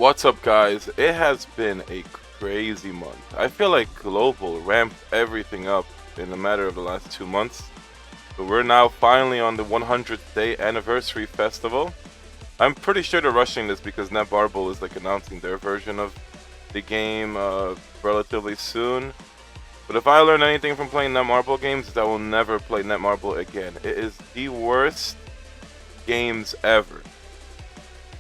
What's up, guys? It has been a crazy month. I feel like Global ramped everything up in a matter of the last 2 months. But we're now finally on the 100th day anniversary festival. I'm pretty sure they're rushing this because Netmarble is like announcing their version of the game relatively soon. But if I learn anything from playing Netmarble games, is I will never play Netmarble again. It is the worst games ever.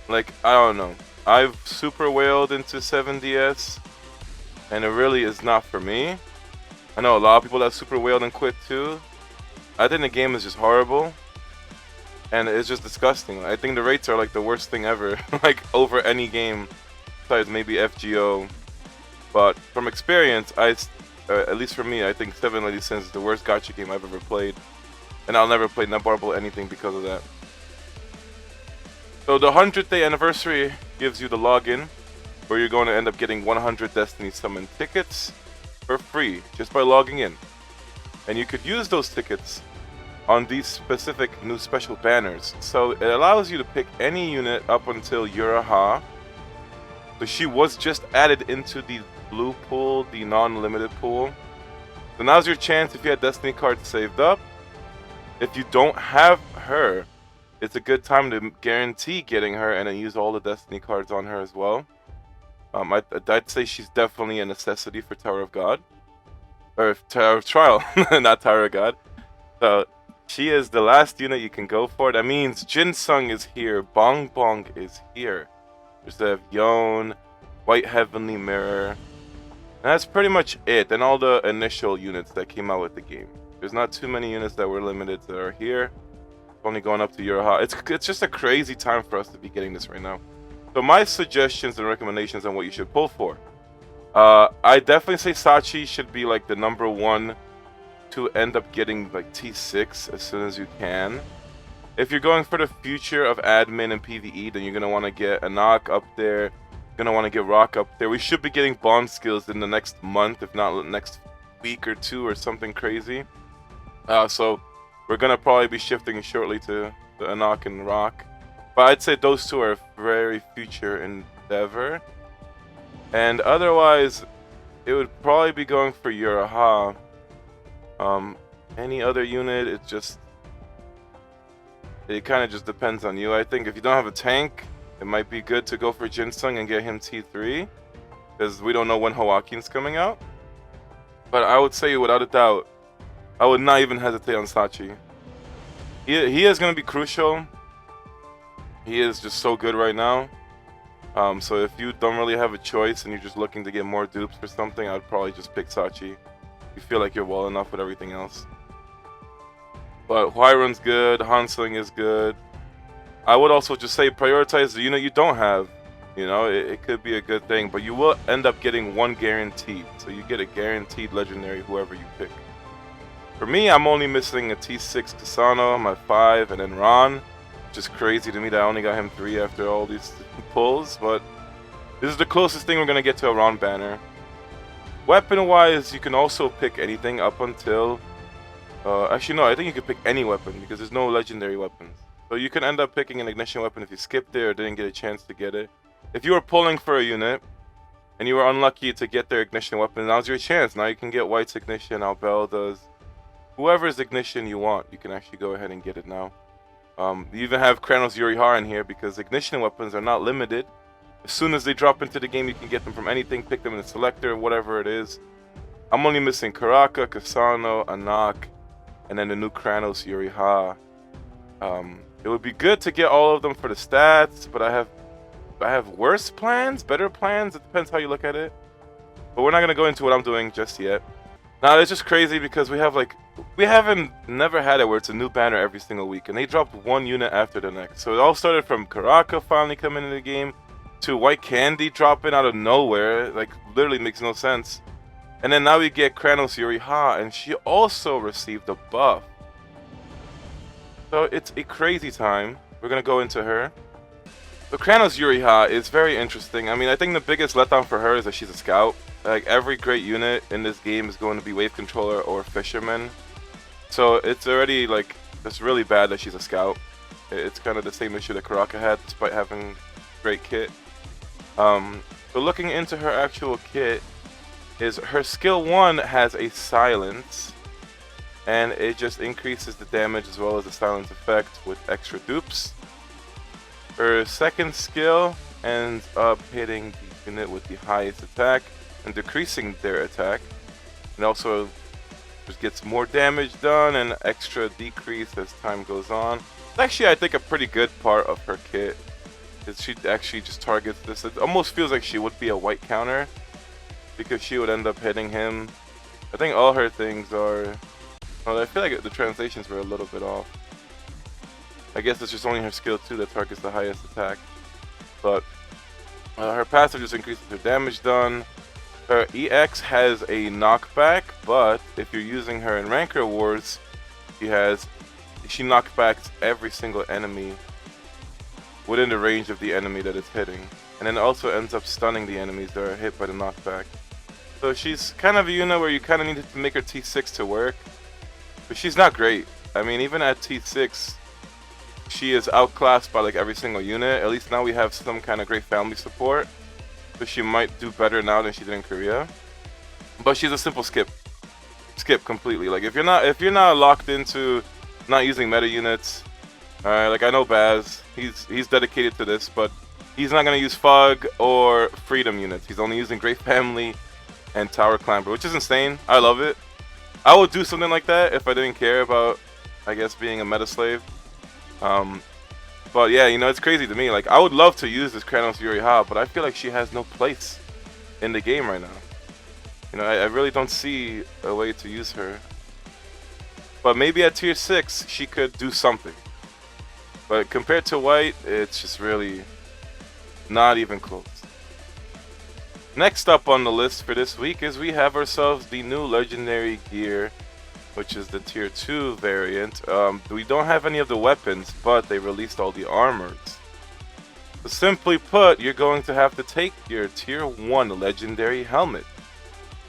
Like, I don't know. I've super whaled into 7DS, and it really is not for me. I know a lot of people that super whaled and quit too. I think the game is just horrible, and it's just disgusting. I think the rates are like the worst thing ever, like over any game, besides maybe FGO. But from experience, at least for me, I think 7 Lady Sins is the worst gacha game I've ever played, and I'll never play Netmarble anything because of that. So the 100th day anniversary gives you the login, where you're going to end up getting 100 Destiny Summon tickets for free just by logging in. And you could use those tickets on these specific new special banners. So it allows you to pick any unit up until Uraha. So she was just added into the blue pool, the non-limited pool. So now's your chance if you had Destiny cards saved up. If you don't have her, it's a good time to guarantee getting her and then use all the Destiny cards on her as well. I'd say she's definitely a necessity for Tower of God. Or Tower of Trial, not Tower of God. So she is the last unit you can go for. That means Jinsung is here, Bong Bong is here. There's the Yon, White Heavenly Mirror. And that's pretty much it. And all the initial units that came out with the game. There's not too many units that were limited that are here. Only going up to Uraha. It's just a crazy time for us to be getting this right now. So my suggestions and recommendations on what you should pull for. I definitely say Sachi should be like the #1 to end up getting like T6 as soon as you can. If you're going for the future of admin and PvE, then you're gonna want to get a knock up there. You're gonna want to get Rock up there. We should be getting bond skills in the next month, if not next week or two or something crazy. So we're gonna probably be shifting shortly to the Anak and Rock. But I'd say those two are very future endeavor. And otherwise, it would probably be going for Uraha. Any other unit, it kind of just depends on you. I think if you don't have a tank, it might be good to go for Jinsung and get him T3. Because we don't know when Hawakin's coming out. But I would say without a doubt, I would not even hesitate on Sachi. He is going to be crucial. He is just so good right now. So if you don't really have a choice and you're just looking to get more dupes or something, I'd probably just pick Sachi. You feel like you're well enough with everything else. But Huirun's good, Hansling is good. I would also just say prioritize the unit you don't have. You know, it could be a good thing, but you will end up getting one guaranteed. So you get a guaranteed legendary whoever you pick. For me, I'm only missing a T6 Kasano, my 5, and then Ran. Which is crazy to me that I only got him 3 after all these pulls, but this is the closest thing we're going to get to a Ran banner. Weapon-wise, you can also pick anything up until... actually, no, I think you can pick any weapon because there's no legendary weapons. So you can end up picking an ignition weapon if you skipped it or didn't get a chance to get it. If you were pulling for a unit, and you were unlucky to get their ignition weapon, now's your chance. Now you can get White's ignition, Albelda's. Whoever's ignition you want, you can actually go ahead and get it now. You even have Kranos Yuri in here because ignition weapons are not limited. As soon as they drop into the game, you can get them from anything, pick them in the selector, whatever it is. I'm only missing Karaka, Kasano, Anak, and then the new Kranos Yuri. It would be good to get all of them for the stats, but I have worse plans, better plans. It depends how you look at it. But we're not gonna go into what I'm doing just yet. Now it's just crazy because we haven't never had it where it's a new banner every single week, and they dropped one unit after the next. So it all started from Karaka finally coming into the game to White Candy dropping out of nowhere, like literally makes no sense. And then now we get Kranos Yuri, and she also received a buff. So it's a crazy time. We're gonna go into her. So Kranos Yuri is very interesting. I mean, I think the biggest letdown for her is that she's a scout. Like every great unit in this game is going to be wave controller or fisherman. So it's already like, it's really bad that she's a scout. It's kind of the same issue that Karaka had despite having great kit. So looking into her actual kit, is her skill 1 has a silence, and it just increases the damage as well as the silence effect with extra dupes. Her second skill ends up hitting the unit with the highest attack and decreasing their attack, and also just gets more damage done and extra decrease as time goes on. It's actually, I think, a pretty good part of her kit. She actually just targets this. It almost feels like she would be a white counter, because she would end up hitting him. I think all her things are... Well, I feel like the translations were a little bit off. I guess it's just only her skill 2 that targets the highest attack. But her passive just increases her damage done. Her EX has a knockback, but if you're using her in Ranker Wars, she knockbacks every single enemy within the range of the enemy that it's hitting. And then also ends up stunning the enemies that are hit by the knockback. So she's kind of a unit where you kind of need to make her T6 to work. But she's not great. I mean, even at T6, she is outclassed by like every single unit. At least now we have some kind of great family support. So she might do better now than she did in Korea. But she's a simple skip. Skip completely. Like if you're not locked into not using meta units, alright, like I know Baz, he's dedicated to this, but he's not gonna use Fog or Freedom units. He's only using Great Family and Tower Climber, which is insane. I love it. I would do something like that if I didn't care about, I guess, being a meta slave. But yeah, you know, it's crazy to me. Like, I would love to use this Kranos Yuri Ha, but I feel like she has no place in the game right now. You know, I really don't see a way to use her. But maybe at tier 6, she could do something. But compared to White, it's just really not even close. Next up on the list for this week is we have ourselves the new legendary gear, which is the tier 2 variant. We don't have any of the weapons, but they released all the armors. So simply put, you're going to have to take your tier 1 legendary helmet,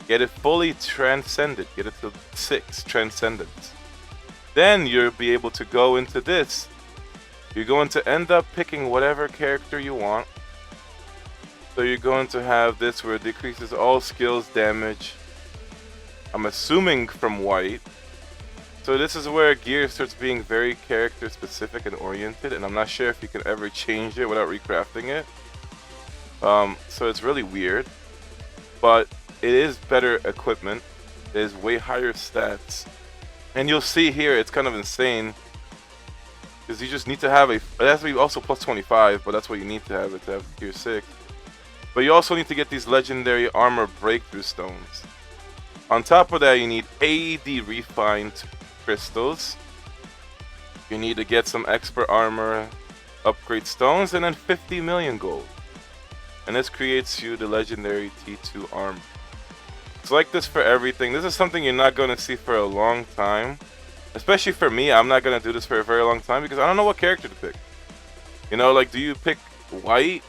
get it fully transcended, get it to 6 transcendence. Then you'll be able to go into this. You're going to end up picking whatever character you want. So you're going to have this where it decreases all skills damage. I'm assuming from White. So this is where gear starts being very character specific and oriented, and I'm not sure if you can ever change it without recrafting it. So it's really weird, but it is better equipment. It is way higher stats, and you'll see here it's kind of insane because you just need to have it has to be also plus 25, but that's what you need to have it to have tier 6. But you also need to get these legendary armor breakthrough stones. On top of that, you need AED refined crystals. You need to get some expert armor upgrade stones, and then 50 million gold. And this creates you the legendary T2 armor. It's like this for everything. This is something you're not going to see for a long time. Especially for me, I'm not going to do this for a very long time because I don't know what character to pick. You know, like, do you pick White?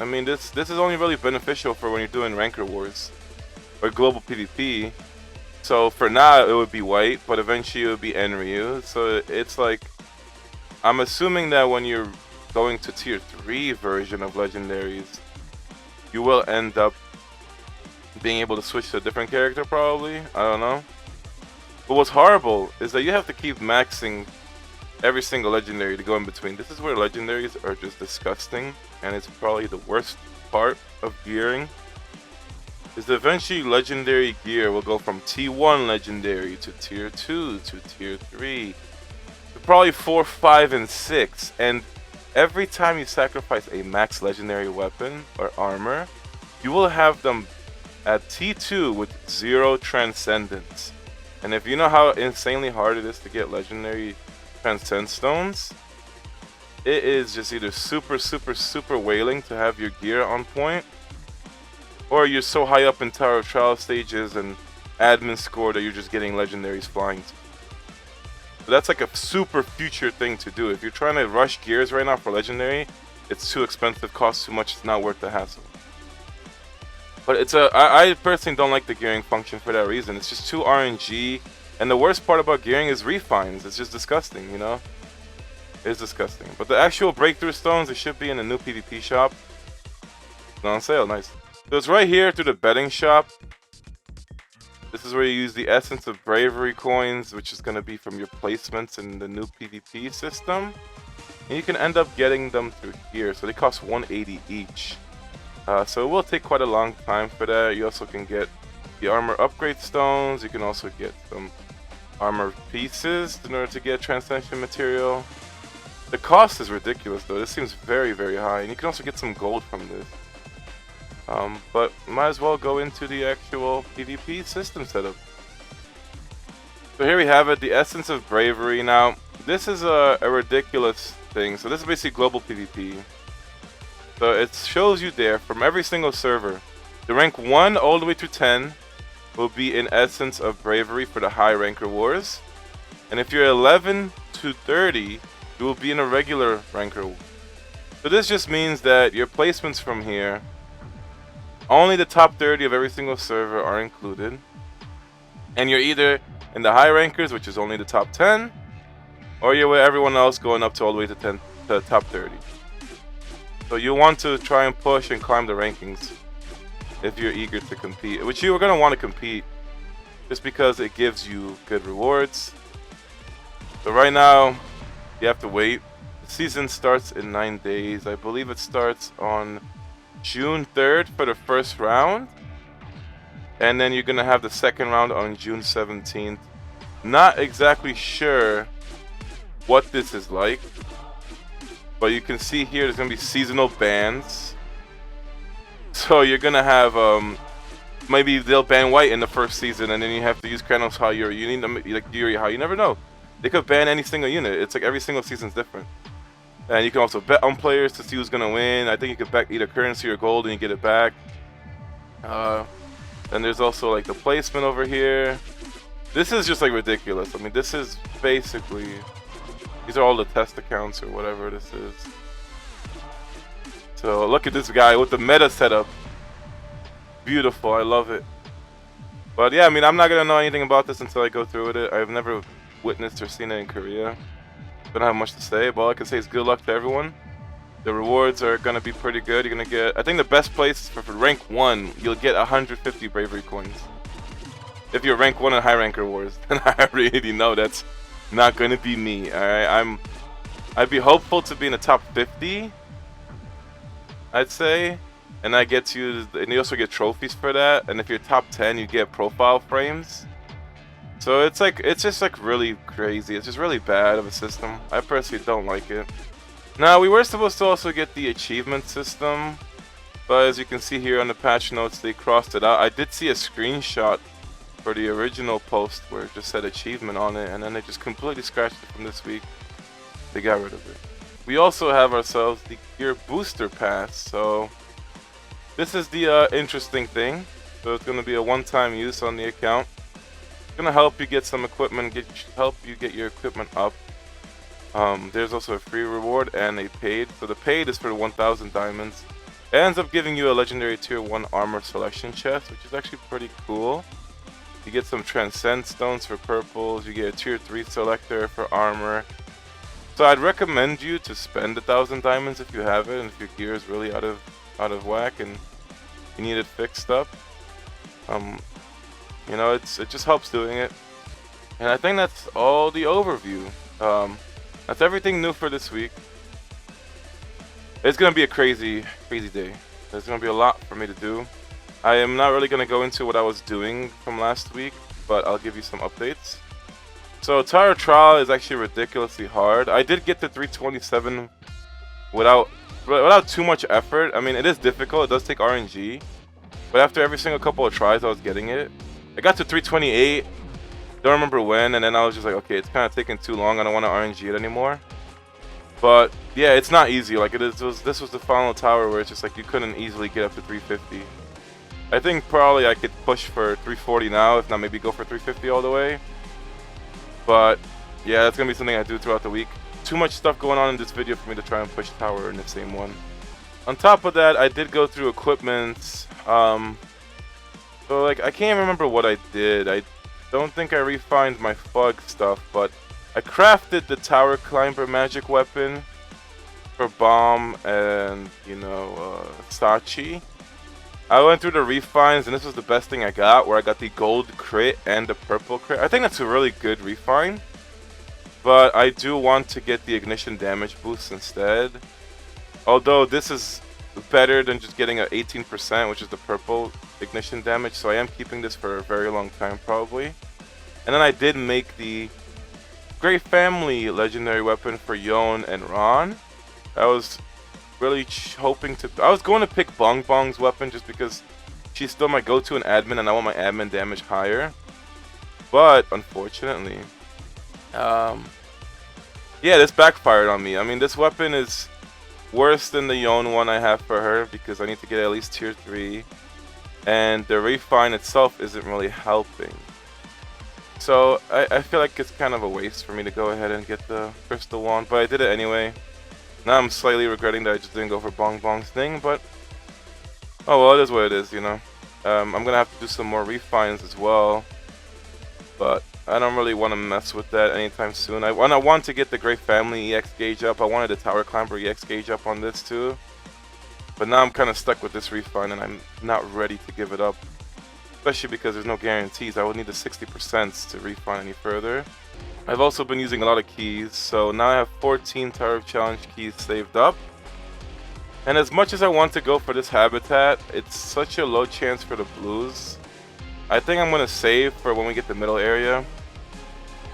I mean, this is only really beneficial for when you're doing Ranker Wars or Global PvP. So for now, it would be White, but eventually it would be Enryu. So it's like, I'm assuming that when you're going to tier 3 version of legendaries, you will end up being able to switch to a different character probably. I don't know. But what's horrible is that you have to keep maxing every single legendary to go in between. This is where legendaries are just disgusting, and it's probably the worst part of gearing. Is that eventually legendary gear will go from T1 legendary to tier 2 to tier 3 to probably 4, 5, and 6. And every time you sacrifice a max legendary weapon or armor, you will have them at T2 with 0 transcendence. And if you know how insanely hard it is to get legendary transcend stones, it is just either super whaling to have your gear on point, or you're so high up in Tower of Trial stages and admin score that you're just getting legendaries flying. But that's like a super future thing to do. If you're trying to rush gears right now for legendary, it's too expensive, costs too much, it's not worth the hassle. But I personally don't like the gearing function for that reason. It's just too RNG, and the worst part about gearing is refines. It's just disgusting, you know? It's disgusting. But the actual breakthrough stones, they should be in the new PvP shop. on sale, nice. So it's right here through the betting shop. This is where you use the Essence of Bravery coins, which is going to be from your placements in the new PvP system. And you can end up getting them through here. So they cost 180 each. So it will take quite a long time for that. You also can get the armor upgrade stones. You can also get some armor pieces in order to get transcension material. The cost is ridiculous though. This seems very, very high. And you can also get some gold from this. But might as well go into the actual PvP system setup. So here we have it, the Essence of Bravery. Now, this is a ridiculous thing. So this is basically global PvP. So it shows you there from every single server. The rank 1 all the way to 10 will be in Essence of Bravery for the high ranker wars. And if you're 11 to 30, you will be in a regular ranker. So this just means that your placements from here, only the top 30 of every single server are included. And you're either in the high rankers, which is only the top 10, or you're with everyone else going up to all the way to the top 30. So you want to try and push and climb the rankings if you're eager to compete, which you are going to want to compete just because it gives you good rewards. So right now, you have to wait. The season starts in 9 days. I believe it starts on June 3rd for the first round. And then you're going to have the second round on June 17th. Not exactly sure what this is like. But you can see here there's going to be seasonal bans. So you're going to have, maybe they'll ban white in the first season and then you have to use Kranos Yuri. You need them, like Yuri, how you never know. They could ban any single unit. It's like every single season's different. And you can also bet on players to see who's going to win. I think you could bet either currency or gold and you get it back. Then there's also like the placement over here. This is just like ridiculous. I mean, this is basically, these are all the test accounts or whatever this is. So look at this guy with the meta setup. Beautiful, I love it. But yeah, I mean, I'm not going to know anything about this until I go through with it. I've never witnessed or seen it in Korea. Don't have much to say, but all I can say is good luck to everyone. The rewards are going to be pretty good. You're going to get, I think the best place for rank 1, you'll get 150 Bravery coins. If you're rank 1 in high ranker wars, then I already know that's not going to be me, alright? I'd be hopeful to be in the top 50, I'd say. And that gets you, and you also get trophies for that. And if you're top 10, you get profile frames. So it's like, it's just like really crazy. It's just really bad of a system. I personally don't like it. Now, we were supposed to also get the achievement system, but as you can see here on the patch notes, they crossed it out. I did see a screenshot for the original post where it just said achievement on it, and then they just completely scratched it from this week. They got rid of it. We also have ourselves the gear booster pass, so this is the interesting thing. So it's going to be a one-time use on the account. It's going to help you get some equipment, help you get your equipment up. There's also a free reward and a paid. So the paid is for 1,000 diamonds. It ends up giving you a legendary tier 1 armor selection chest, which is actually pretty cool. You get some transcend stones for purples. You get a tier 3 selector for armor. So I'd recommend you to spend 1,000 diamonds if you have it, and if your gear is really out of whack and you need it fixed up. You know, it just helps doing it. And I think that's all the overview. That's everything new for this week. It's gonna be a crazy day. There's gonna be a lot for me to do. I am not really gonna go into what I was doing from last week, but I'll give you some updates. So Tower Trial is actually ridiculously hard. I did get to 327 without too much effort. I mean, it is difficult. It does take RNG, but after every single couple of tries, I was getting it. I got to 328. Don't remember when, and then I was just like, okay, it's kind of taking too long. I don't want to RNG it anymore. But yeah, it's not easy. Like this was the final tower where it's just like you couldn't easily get up to 350. I think probably I could push for 340 now, if not maybe go for 350 all the way. But yeah, that's gonna be something I do throughout the week. Too much stuff going on in this video for me to try and push tower in the same one. On top of that, I did go through equipment. So like I can't remember what I did. I don't think I refined my fog stuff, but I crafted the tower climber magic weapon for bomb and Sachi. I went through the refines, and this was the best thing I got, where I got the gold crit and the purple crit. I think that's a really good refine, but I do want to get the ignition damage boost instead. Although this is better than just getting a 18%, which is the purple ignition damage, so I am keeping this for a very long time probably. And then I did make the Great Family legendary weapon for Yon and Ran. I was really hoping to... I was going to pick Bong Bong's weapon just because she's still my go-to in admin and I want my admin damage higher. But, unfortunately... yeah, this backfired on me. I mean, this weapon is worse than the Yon one I have for her because I need to get at least tier 3. And the refine itself isn't really helping. So, I feel like it's kind of a waste for me to go ahead and get the crystal wand, but I did it anyway. Now I'm slightly regretting that I just didn't go for Bong Bong's thing, but oh well, it is what it is, you know. I'm gonna have to do some more refines as well, but I don't really want to mess with that anytime soon. I want to get the Great Family EX gauge up. I wanted the Tower Climber EX gauge up on this too, but now I'm kind of stuck with this refine and I'm not ready to give it up. Especially because there's no guarantees. I would need the 60% to refine any further. I've also been using a lot of keys, so now I have 14 Tower of Challenge keys saved up. And as much as I want to go for this habitat, it's such a low chance for the blues. I think I'm going to save for when we get the middle area.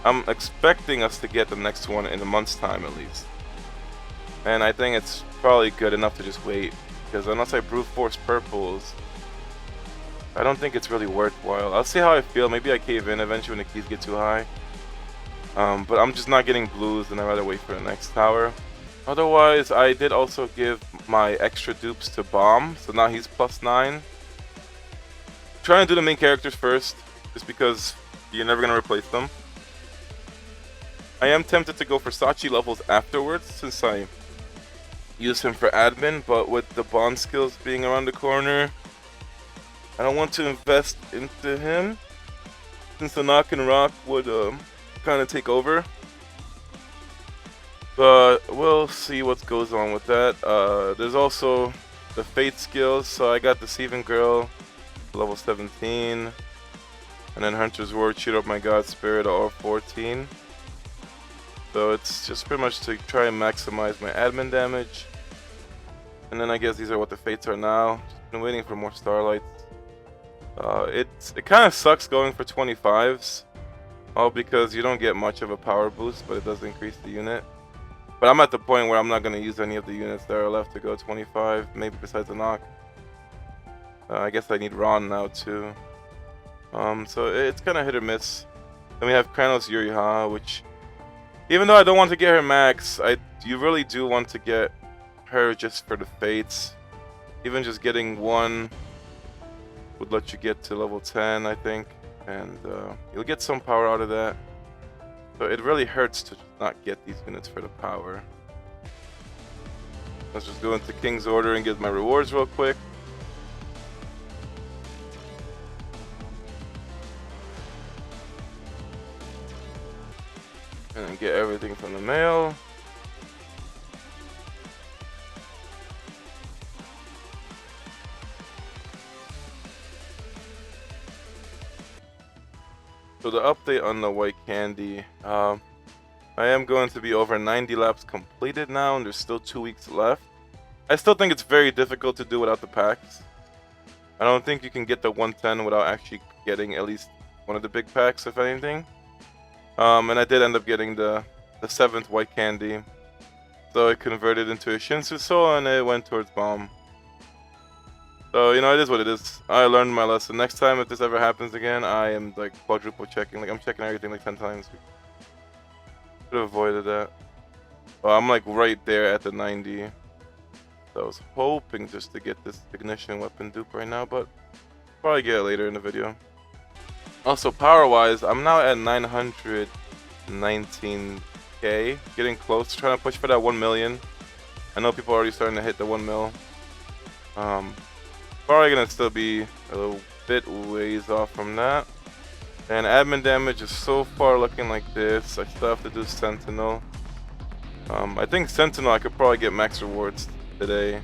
I'm expecting us to get the next one in a month's time at least. And I think it's probably good enough to just wait, because unless I brute force purples, I don't think it's really worthwhile. I'll see how I feel. Maybe I cave in eventually when the keys get too high. But I'm just not getting blues, and I'd rather wait for the next tower. Otherwise, I did also give my extra dupes to Bomb, so now he's +9. Trying to do the main characters first, just because you're never going to replace them. I am tempted to go for Sachi levels afterwards, since I use him for admin, but with the bond skills being around the corner, I don't want to invest into him, since the knock and rock would kind of take over. But we'll see what goes on with that. There's also the Fate skills, so I got Deceiving Girl, level 17, and then Hunter's Word, Cheat Up My God Spirit, all 14. So it's just pretty much to try and maximize my admin damage. And then I guess these are what the Fates are now. Just been waiting for more Starlights. It kind of sucks going for 25s, all because you don't get much of a power boost, but it does increase the unit. But I'm at the point where I'm not going to use any of the units that are left to go 25, maybe besides the knock. I guess I need Ron now too. So it's kind of hit or miss. Then we have Kranos Yuri, which, even though I don't want to get her max, you really do want to get her just for the Fates. Even just getting one would let you get to level 10, I think, and you'll get some power out of that. So it really hurts to not get these units for the power. Let's just go into King's Order and get my rewards real quick. And then get everything from the mail. So the update on the white candy, I am going to be over 90 laps completed now, and there's still 2 weeks left. I still think it's very difficult to do without the packs. I don't think you can get the 110 without actually getting at least one of the big packs, if anything. And I did end up getting the 7th white candy, so it converted into a Shinsu Soul and it went towards Bomb. So, you know, it is what it is. I learned my lesson. Next time, if this ever happens again, I am like quadruple checking. Like, I'm checking everything like 10 times. Could have avoided that. Well, I'm like right there at the 90. So I was hoping just to get this ignition weapon dupe right now, but probably get it later in the video. Also, power-wise, I'm now at 919k. Getting close, trying to push for that 1 million. I know people are already starting to hit the 1 mil. Probably gonna still be a little bit ways off from that. And admin damage is so far looking like this. I still have to do Sentinel. I think Sentinel I could probably get max rewards today.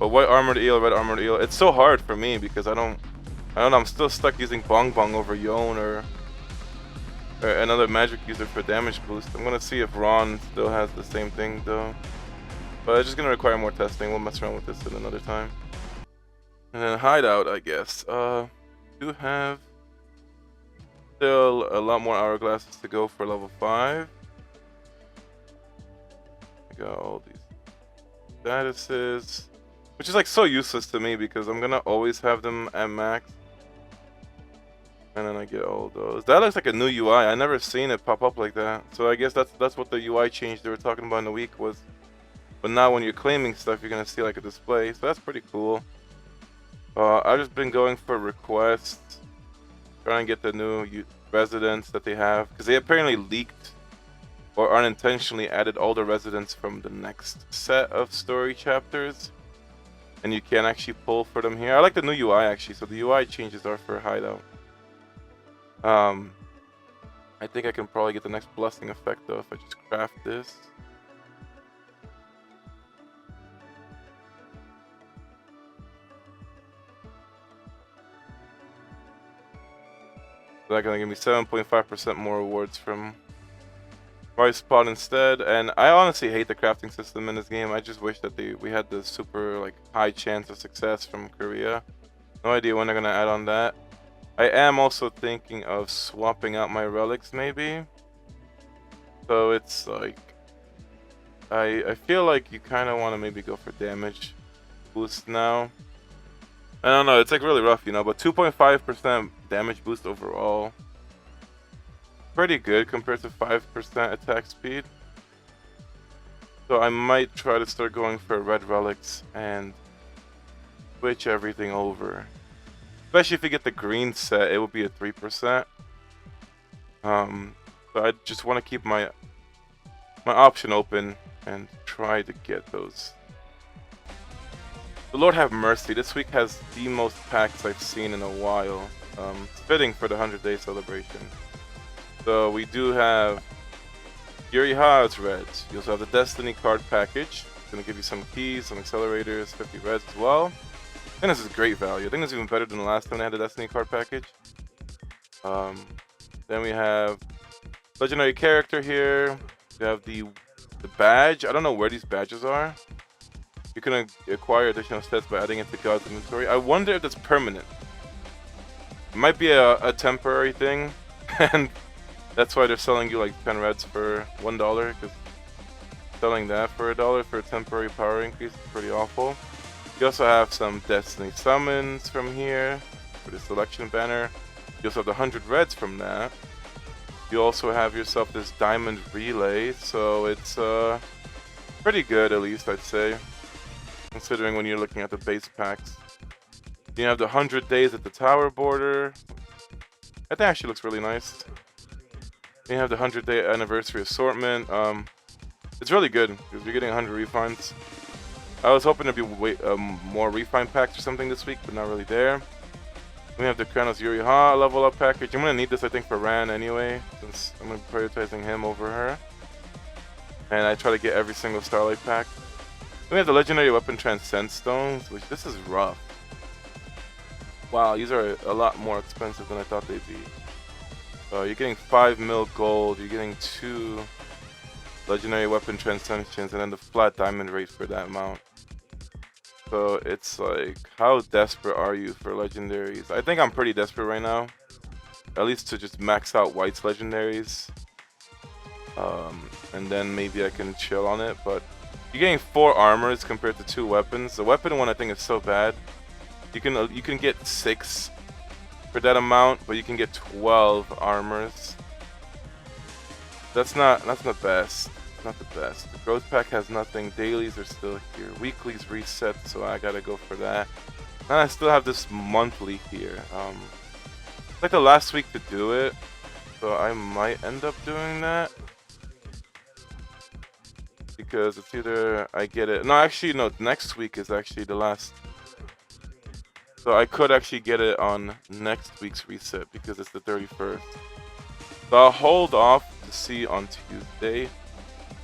But white armored eel, red armored eel. It's so hard for me because I don't know. I'm still stuck using Bong Bong over Yon or another magic user for damage boost. I'm gonna see if Ron still has the same thing though. But it's just gonna require more testing. We'll mess around with this at another time. And then Hideout, I guess. Do have still a lot more hourglasses to go for level 5. I got all these statuses, which is like so useless to me because I'm gonna always have them at max. And then I get all those. That looks like a new UI. I never seen it pop up like that. So I guess that's what the UI change they were talking about in the week was. But now when you're claiming stuff, you're gonna see like a display. So that's pretty cool. I've just been going for requests, trying to get the new residents that they have, because they apparently leaked or unintentionally added all the residents from the next set of story chapters, and you can actually pull for them here. I like the new UI actually, so the UI changes are for Hideout. I think I can probably get the next blessing effect though if I just craft this. They're gonna give me 7.5% more rewards from Rice Spot instead, and I honestly hate the crafting system in this game. I just wish that we had the super like high chance of success from Korea. No idea when they're gonna add on that. I am also thinking of swapping out my relics maybe. So it's like I feel like you kind of want to maybe go for damage boost now. I don't know, it's like really rough, you know, but 2.5% damage boost overall. Pretty good compared to 5% attack speed. So I might try to start going for red relics and switch everything over. Especially if you get the green set, it will be a 3%. So I just want to keep my option open and try to get those. The Lord have mercy, this week has the most packs I've seen in a while. It's fitting for the 100-day celebration. So we do have Yuri Ha's reds. You also have the Destiny card package. It's going to give you some keys, some accelerators, 50 reds as well. I think this is great value. I think this is even better than the last time they had the Destiny card package. Then we have legendary character here. We have the badge. I don't know where these badges are. You can acquire additional stats by adding it to God's inventory. I wonder if that's permanent. It might be a temporary thing, and that's why they're selling you like 10 reds for $1, because selling that for $1 for a temporary power increase is pretty awful. You also have some Destiny summons from here for the selection banner. You also have the 100 reds from that. You also have yourself this diamond relay, so it's pretty good at least, I'd say, considering when you're looking at the base packs. You have the 100 days at the tower border. I think actually looks really nice. You have the 100-day anniversary assortment. It's really good because you're getting 100 refines. I was hoping there'd be more refine packs or something this week, but not really there. We have the Kranos Yuri level up package. I'm gonna need this, I think, for Ran anyway, since I'm gonna be prioritizing him over her. And I try to get every single Starlight pack. Then we have the legendary weapon Transcend stones, which this is rough. Wow, these are a lot more expensive than I thought they'd be. You're getting 5 mil gold, you're getting 2 legendary weapon transcensions, and then the flat diamond rate for that amount. So it's like, how desperate are you for legendaries? I think I'm pretty desperate right now. At least to just max out White's legendaries. And then maybe I can chill on it, but you're getting 4 armors compared to 2 weapons. The weapon one I think is so bad. You can get 6 for that amount, but you can get 12 armors. That's not the best. Not the best. The growth pack has nothing. Dailies are still here. Weeklies reset, so I gotta go for that. And I still have this monthly here. It's like the last week to do it, so I might end up doing that. Because it's either I get it. No, actually, no. Next week is actually the last. So I could actually get it on next week's reset because it's the 31st. So I'll hold off to see on Tuesday.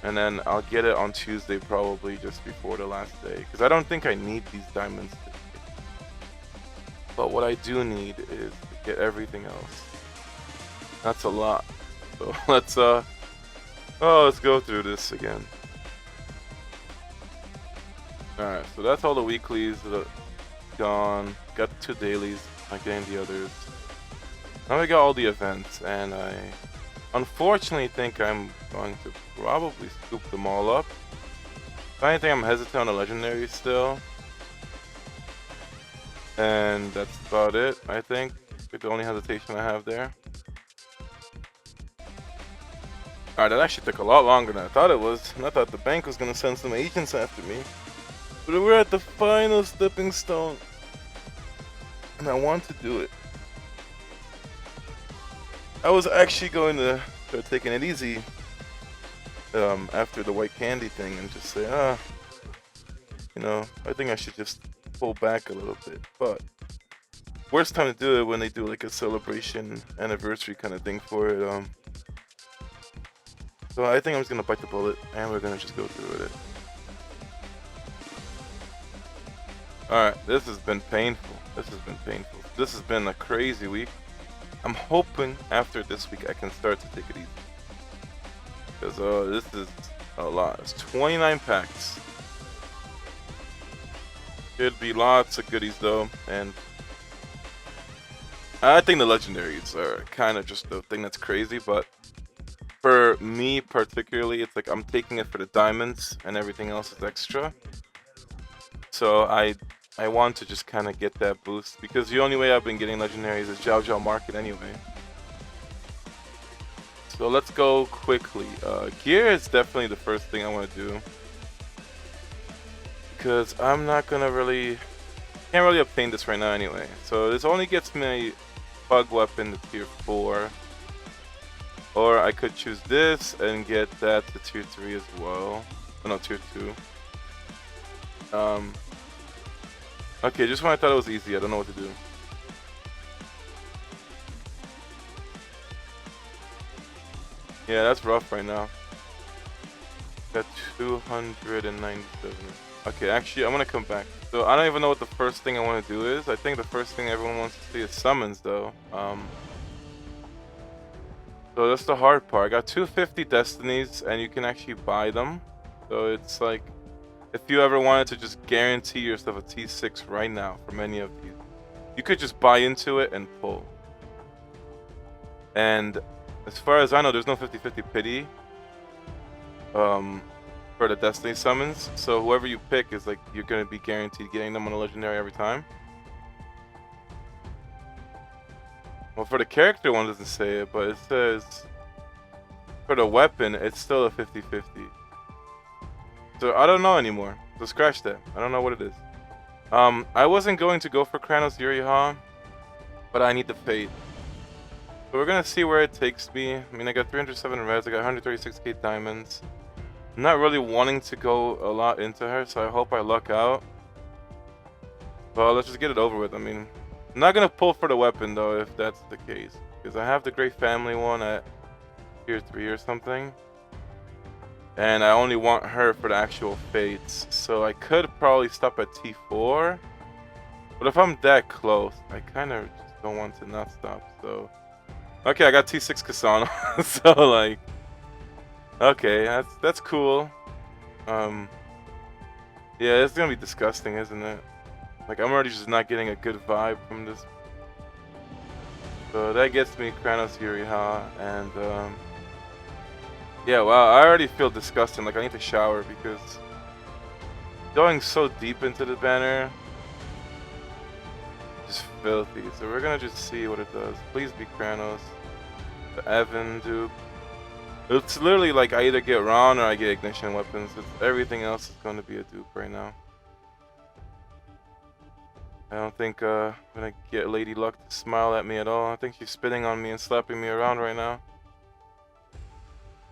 And then I'll get it on Tuesday probably just before the last day. Because I don't think I need these diamonds. But what I do need is to get everything else. That's a lot. So let's go through this again. Alright, so that's all the weeklies that are gone. Got the 2 dailies. I'm getting the others. Now we got all the events, and I unfortunately think I'm going to probably scoop them all up. If anything, I'm hesitant on the legendaries still. And that's about it, I think. It's the only hesitation I have there. Alright, that actually took a lot longer than I thought it was. And I thought the bank was going to send some agents after me. But we're at the final stepping stone. And I want to do it. I was actually going to start taking it easy after the white candy thing and just say, you know, I think I should just pull back a little bit. But worst time to do it when they do like a celebration anniversary kind of thing for it. So I think I'm just gonna bite the bullet and we're gonna just go through with it. Alright, this has been painful. This has been a crazy week. I'm hoping after this week I can start to take it easy. Because this is a lot. It's 29 packs. Should be lots of goodies though, and I think the legendaries are kind of just the thing that's crazy, but for me particularly, it's like I'm taking it for the diamonds and everything else is extra. So I want to just kind of get that boost, because the only way I've been getting legendaries is Zhao Zhao Market anyway. So let's go quickly. Gear is definitely the first thing I want to do, because I'm not gonna can't really obtain this right now anyway. So this only gets me a bug weapon to tier 4, or I could choose this and get that to tier 3 as well. Oh no, tier 2. Okay, just when I thought it was easy, I don't know what to do. Yeah, that's rough right now. Got 297. Okay, actually, I'm gonna come back. So I don't even know what the first thing I want to do is. I think the first thing everyone wants to see is summons, though. So that's the hard part. I got 250 destinies, and you can actually buy them. So it's like, if you ever wanted to just guarantee yourself a T6 right now from any of these, you could just buy into it and pull. And as far as I know, there's no 50-50 pity for the destiny summons. So whoever you pick is like, you're gonna be guaranteed getting them on a legendary every time. Well, for the character one, it doesn't say it, but it says for the weapon, it's still a 50-50. So I don't know anymore. So scratch that. I don't know what it is. I wasn't going to go for Kranos Yuri, but I need the fate. So we're gonna see where it takes me. I mean, I got 307 reds. I got 136k diamonds. I'm not really wanting to go a lot into her, so I hope I luck out. Well, let's just get it over with. I mean, I'm not gonna pull for the weapon though, if that's the case, because I have the Great Family one at tier 3 or something, and I only want her for the actual fates. So I could probably stop at T4, but if I'm that close, I kind of just don't want to not stop. So okay, I got T6 Kasana. So like, okay, that's cool. Yeah, it's gonna be disgusting, isn't it? Like, I'm already just not getting a good vibe from this. So that gets me Kranos Yuri, and yeah, wow, I already feel disgusting. Like, I need to shower because going so deep into the banner, just filthy. So we're gonna just see what it does. Please be Kranos. The Evan dupe. It's literally like I either get Ron or I get ignition weapons. Everything else is going to be a dupe right now. I don't think I'm gonna get Lady Luck to smile at me at all. I think she's spitting on me and slapping me around right now.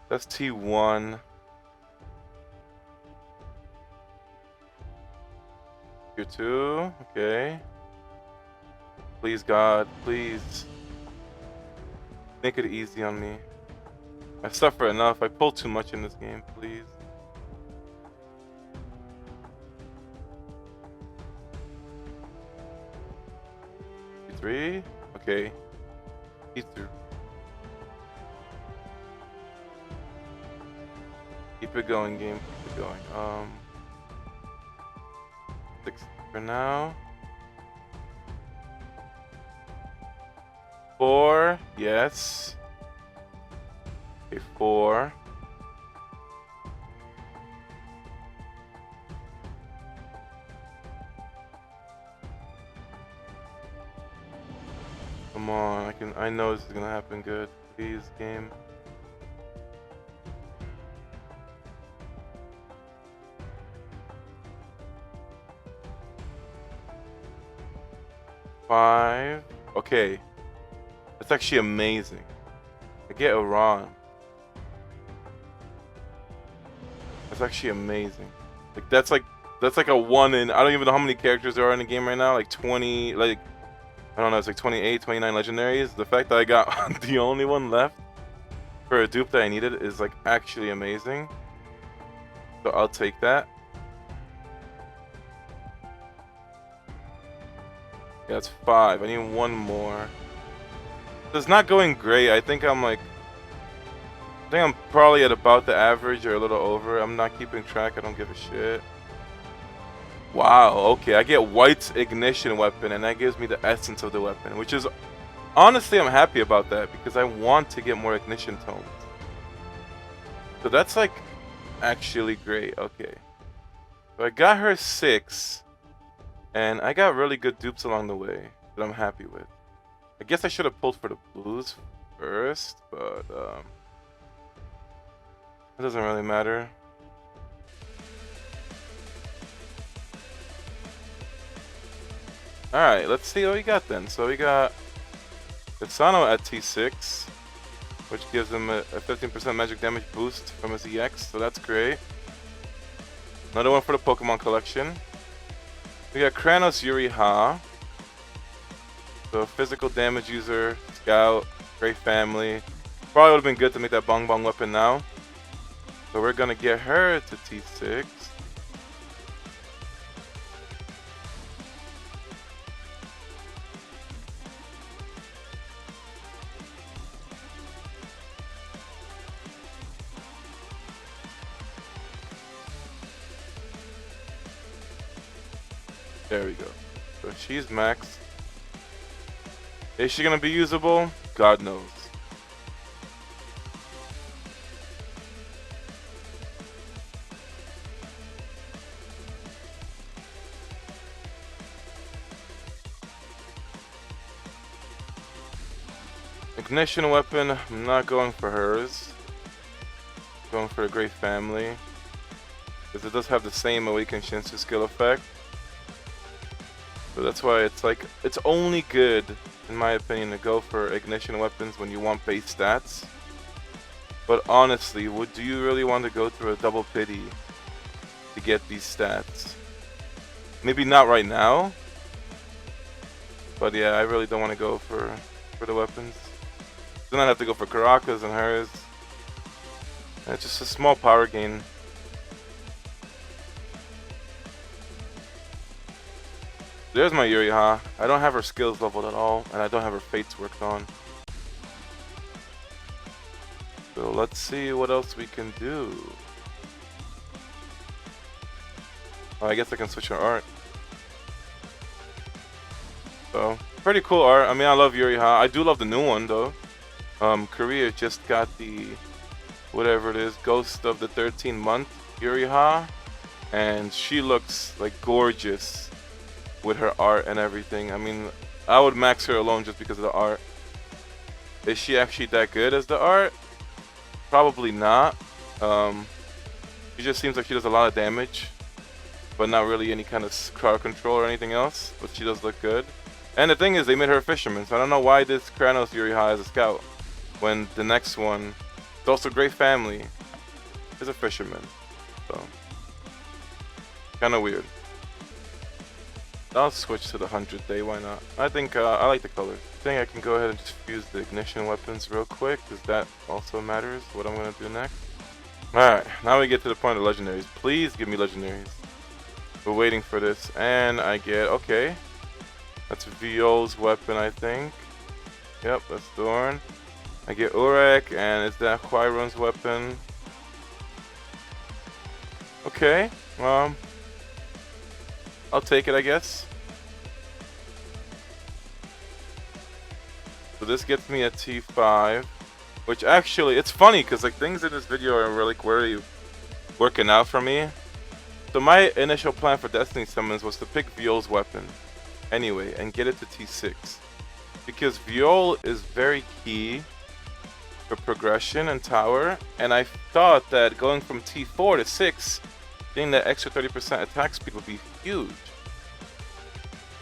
That's T1. Tier 2, okay. Please God, please. Make it easy on me. I suffer enough. I pull too much in this game, please. T3? Okay. T3. Keep it going, game. Keep it going. 6 for now. 4. Yes. Okay, 4. Come on, I know this is gonna happen good. Please, game. Five. Okay. That's actually amazing. I get a Ron. That's actually amazing. Like that's like a 1 in, I don't even know how many characters there are in the game right now, like 20, like I don't know, it's like 28, 29 legendaries. The fact that I got the only one left for a dupe that I needed is like actually amazing. So I'll take that. Yeah, it's 5. I need 1 more. It's not going great. I think I'm probably at about the average or a little over. I'm not keeping track. I don't give a shit. Wow, okay. I get White's ignition weapon, and that gives me the essence of the weapon, which is honestly, I'm happy about that because I want to get more ignition tones. So that's like actually great. Okay. So I got her 6, and I got really good dupes along the way that I'm happy with. I guess I should have pulled for the blues first, but it doesn't really matter. Alright, let's see what we got then. So we got Sano at T6, which gives him a 15% magic damage boost from his EX, so that's great. Another one for the Pokemon collection. We got Kranos Yuri, so physical damage user, scout, great family. Probably would have been good to make that Bong Bong weapon now. So we're gonna get her to T6. There we go. So she's maxed. Is she gonna be usable? God knows. Ignition weapon, I'm not going for hers. Going for a great family. Because it does have the same Awaken Shinsu skill effect. So that's why it's only good, in my opinion, to go for ignition weapons when you want base stats. But honestly, do you really want to go through a double pity to get these stats? Maybe not right now. But yeah, I really don't want to go for the weapons. Then I'd have to go for Karaka's and hers. And it's just a small power gain. There's my Yuri, I don't have her skills leveled at all, and I don't have her fates worked on. So let's see what else we can do. Oh, I guess I can switch her art. So, pretty cool art. I mean, I love Yuri, I do love the new one, though. Korea just got the, whatever it is, Ghost of the 13-month Yuri, and she looks, like, gorgeous with her art and everything. I mean, I would max her alone just because of the art. Is she actually that good as the art? Probably not. She just seems like she does a lot of damage, but not really any kind of crowd control or anything else. But she does look good. And the thing is, they made her a fisherman, so I don't know why this Kranos Yuri is a scout when the next one, it's also great family, is a fisherman. So, kind of weird. I'll switch to the 100 day, why not? I think I like the colors. I think I can go ahead and just fuse the ignition weapons real quick, because that also matters, what I'm going to do next. Alright, now we get to the point of legendaries. Please give me legendaries. We're waiting for this, and I get, okay. That's Viol's weapon, I think. Yep, that's Thorn. I get Urek, and is that Huiron's weapon? Okay, I'll take it, I guess. So this gets me a T5, which actually, it's funny because like things in this video are really working out for me. So my initial plan for Destiny Summons was to pick Viol's weapon anyway and get it to T6. Because Viol is very key for progression and tower, and I thought that going from T4 to 6, getting that extra 30% attack speed would be huge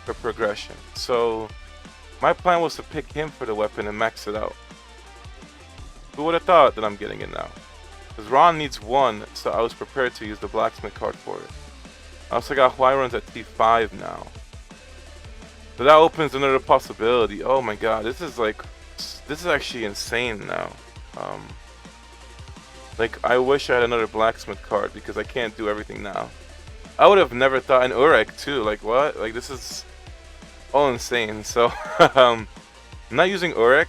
for progression. So my plan was to pick him for the weapon and max it out. Who would have thought that I'm getting it now? Because Ran needs 1, so I was prepared to use the blacksmith card for it. I also got Huiron's at T5 now. So that opens another possibility. Oh my god, this is actually insane now. Like, I wish I had another blacksmith card because I can't do everything now. I would have never thought, and Urek too, like what? Like this is all insane. So I'm not using Urek,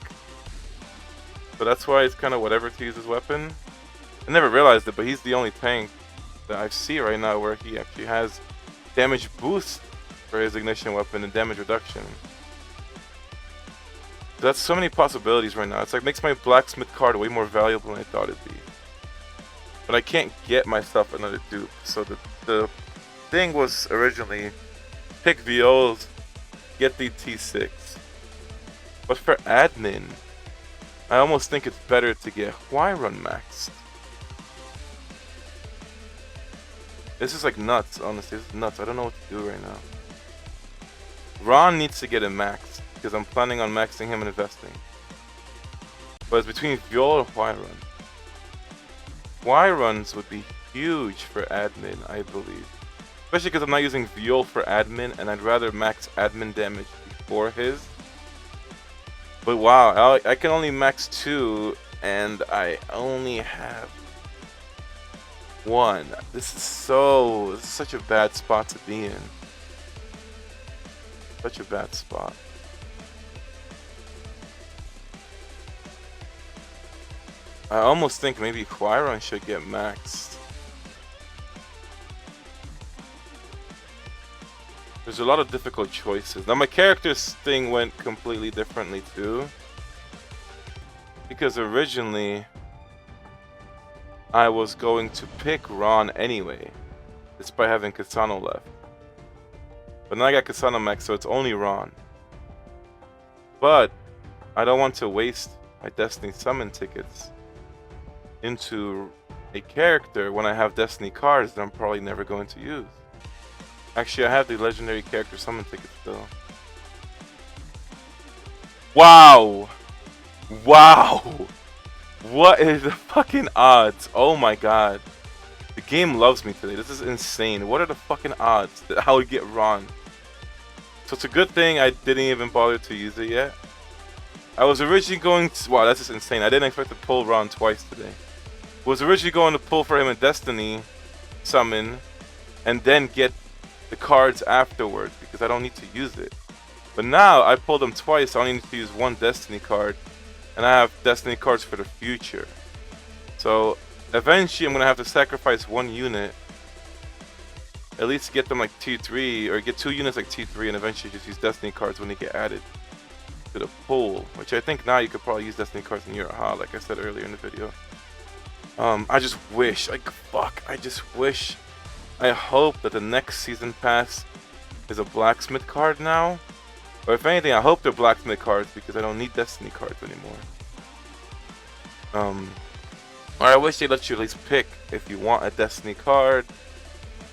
so that's why it's kind of whatever to use his weapon. I never realized it, but he's the only tank that I see right now where he actually has damage boost for his ignition weapon and damage reduction. So that's so many possibilities right now. It's like makes my blacksmith card way more valuable than I thought it'd be. But I can't get myself another dupe. So the thing was originally pick Viols, get the T6. But for admin, I almost think it's better to get Huiron maxed. This is like nuts, honestly. This is nuts. I don't know what to do right now. Ran needs to get it maxed because I'm planning on maxing him and investing. But it's between Viol or Huiron. Huiron's would be huge for admin, I believe. Especially because I'm not using Viol for admin and I'd rather max admin damage before his. But wow, I can only max 2 and I only have 1. This is such a bad spot to be in. Such a bad spot. I almost think maybe Huiron should get maxed. There's a lot of difficult choices. Now my character's thing went completely differently too. Because originally I was going to pick Ran anyway, despite having Kasano left. But now I got Kasano max, so it's only Ran. But I don't want to waste my Destiny Summon tickets into a character when I have Destiny cards that I'm probably never going to use. Actually, I have the legendary character summon tickets still. Wow! Wow! What is the fucking odds? Oh my god. The game loves me today. This is insane. What are the fucking odds that I would get Ran? So it's a good thing I didn't even bother to use it yet. I was originally going to... Wow, that's just insane. I didn't expect to pull Ran twice today. I was originally going to pull for him in Destiny Summon and then get the cards afterwards because I don't need to use it. But now I pulled them twice, so I only need to use 1 Destiny card. And I have Destiny cards for the future. So eventually I'm going to have to sacrifice 1 unit. At least get them like T3, or get 2 units like T3 and eventually just use Destiny cards when they get added to the pool. Which I think now you could probably use Destiny cards in your AHA, like I said earlier in the video. I just wish, I hope that the next season pass is a blacksmith card now. Or if anything, I hope they're blacksmith cards because I don't need Destiny cards anymore. Or I wish they let you at least pick if you want a Destiny card,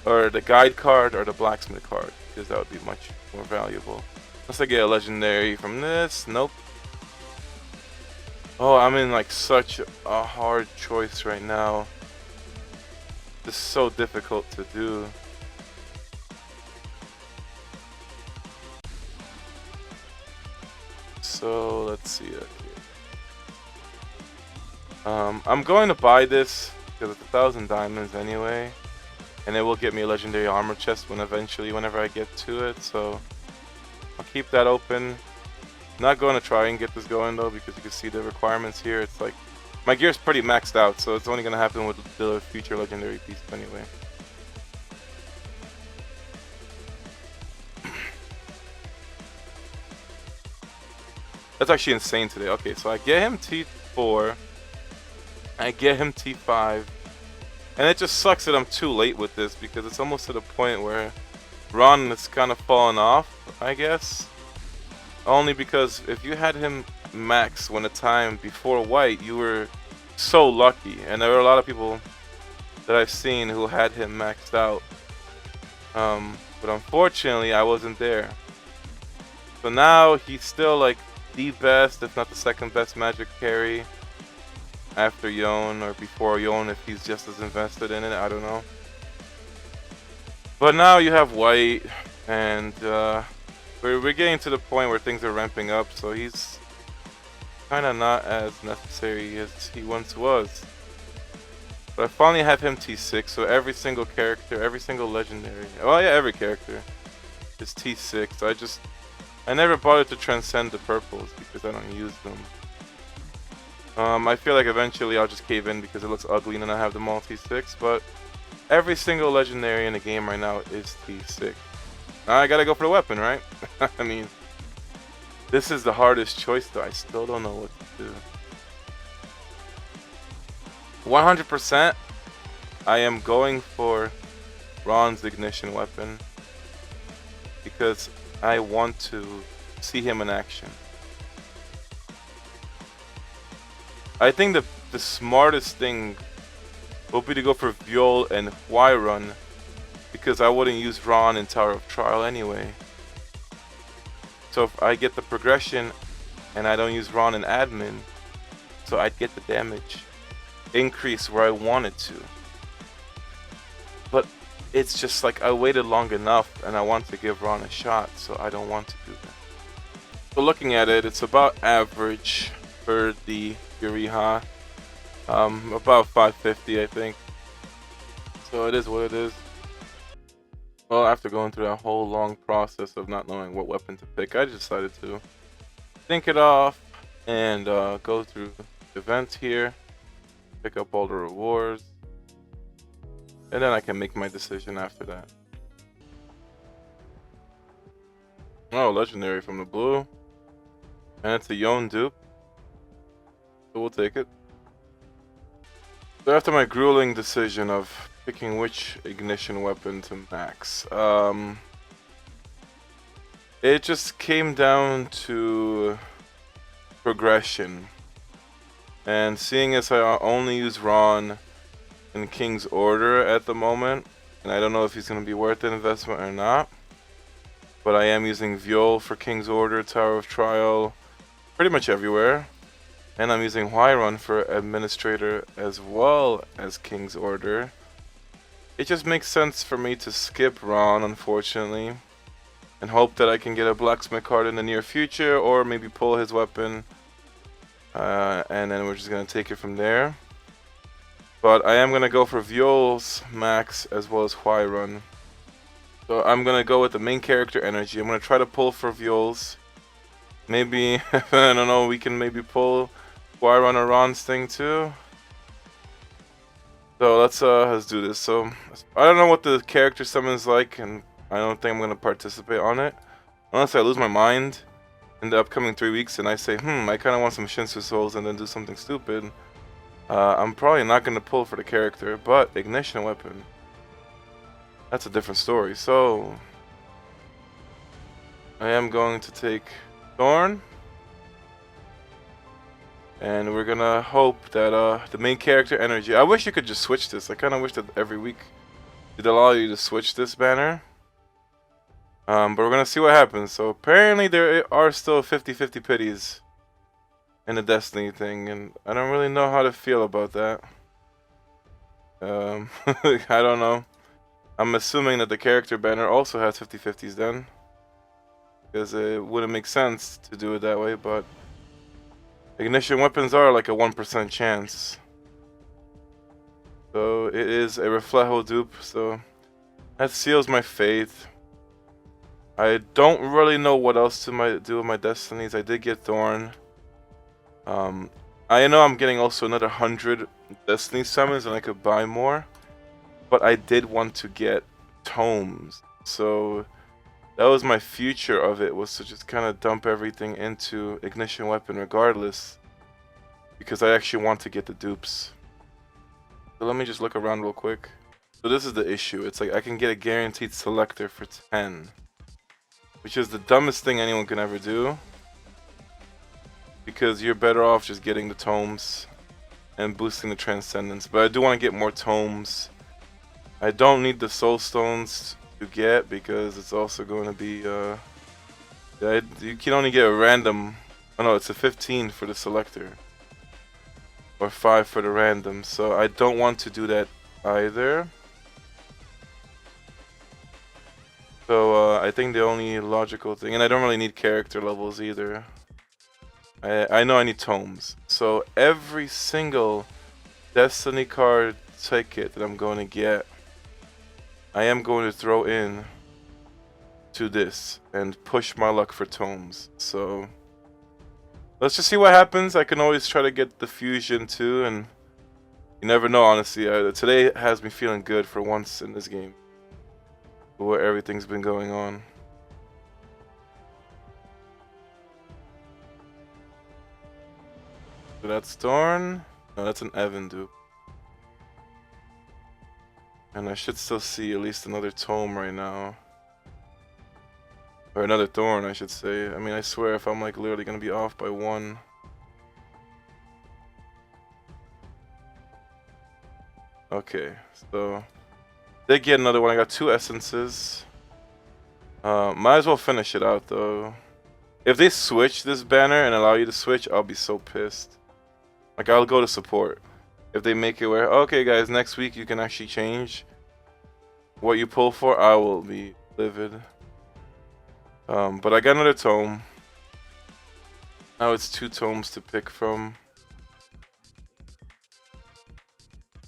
or the guide card, or the blacksmith card, because that would be much more valuable. Unless I get a legendary from this, nope. Oh, I'm in like such a hard choice right now. This is so difficult to do. so let's see it here. I'm going to buy this because it's 1,000 diamonds anyway, and it will get me a legendary armor chest whenever I get to it. So I'll keep that open. Not going to try and get this going though, because you can see the requirements here. It's like my gear's pretty maxed out, so it's only going to happen with the future legendary pieces anyway. That's actually insane today. Okay, so I get him T4, I get him T5, and it just sucks that I'm too late with this, because it's almost to the point where Ran is kind of falling off, I guess. Only because if you had him max when a time before white, you were so lucky, and there were a lot of people that I've seen who had him maxed out. But unfortunately, I wasn't there. So now he's still like the best, if not the second best magic carry after Yon or before Yon, if he's just as invested in it. I don't know. But now you have white, and we're getting to the point where things are ramping up, so he's kind of not as necessary as he once was. But I finally have him T6, so every single character, every single legendary, well, yeah, every character is T6. I never bothered to transcend the purples because I don't use them. I feel like eventually I'll just cave in because it looks ugly and then I have them all T6, but every single legendary in the game right now is T6. Now I gotta go for the weapon, right? I mean, this is the hardest choice though. I still don't know what to do. 100% I am going for Ran's ignition weapon because I want to see him in action. I think the smartest thing will be to go for Viol and Huayran, because I wouldn't use Ran in Tower of Trial anyway. So if I get the progression and I don't use Ran in admin, so I'd get the damage increase where I want it to. But it's just like I waited long enough and I want to give Ran a shot, so I don't want to do that. So looking at it, it's about average for the Yuriha. About 550, I think. So it is what it is. Well, after going through that whole long process of not knowing what weapon to pick, I decided to think it off and go through events here, pick up all the rewards, and then I can make my decision after that. Oh, legendary from the blue, and it's a Yon dupe, so we'll take it. So after my grueling decision of picking which ignition weapon to max, it just came down to progression. And seeing as I only use Ran in King's Order at the moment, and I don't know if he's going to be worth the investment or not, but I am using Viol for King's Order, Tower of Trial, pretty much everywhere. And I'm using Huayran for Administrator as well as King's Order. It just makes sense for me to skip Ran, unfortunately, and hope that I can get a Blacksmith card in the near future, or maybe pull his weapon, and then we're just going to take it from there. But I am going to go for Viol's max as well as Huayran. So I'm going to go with the main character energy. I'm going to try to pull for Viol's. Maybe, I don't know, we can maybe pull Huayran or Ran's thing too. So let's do this. So I don't know what the character summon is like, and I don't think I'm gonna participate on it unless I lose my mind in the upcoming 3 weeks and I say, I kind of want some Shinsu souls and then do something stupid. I'm probably not gonna pull for the character, but ignition weapon, that's a different story. So I am going to take Thorn. And we're gonna hope that the main character energy. I wish you could just switch this. I kind of wish that every week it'd allow you to switch this banner. But we're gonna see what happens. So apparently there are still 50-50 pities in the Destiny thing, and I don't really know how to feel about that. I don't know. I'm assuming that the character banner also has 50-50s then. because it wouldn't make sense to do it that way, but ignition weapons are like a 1% chance. So it is a Reflejo dupe, so that seals my fate. I don't really know what else to do with my destinies. I did get Thorn. I know I'm getting also another 100 destiny summons and I could buy more, but I did want to get tomes, so that was my future of it, was to just kind of dump everything into ignition weapon regardless, because I actually want to get the dupes. So let me just look around real quick. So this is the issue. It's like I can get a guaranteed selector for 10, which is the dumbest thing anyone can ever do, because you're better off just getting the tomes and boosting the transcendence. But I do want to get more tomes. I don't need the soul stones to get, because it's also going to be you can only get a random. Oh no, it's a 15 for the selector or 5 for the random, so I don't want to do that either. So I think the only logical thing, and I don't really need character levels either. I know I need tomes, so every single destiny card ticket that I'm going to get, I am going to throw in to this and push my luck for tomes. So let's just see what happens. I can always try to get the fusion too, and you never know, honestly. Today has me feeling good for once in this game, where everything's been going on. So that's Thorn. No, that's an Evan dupe. And I should still see at least another tome right now. Or another Thorn, I should say. I mean, I swear if I'm like literally gonna be off by 1. Okay, so did get another one. I got 2 essences. Might as well finish it out though. If they switch this banner and allow you to switch, I'll be so pissed. Like, I'll go to support. If they make it where, okay guys, next week you can actually change what you pull for, I will be livid. But I got another tome. Now it's 2 tomes to pick from.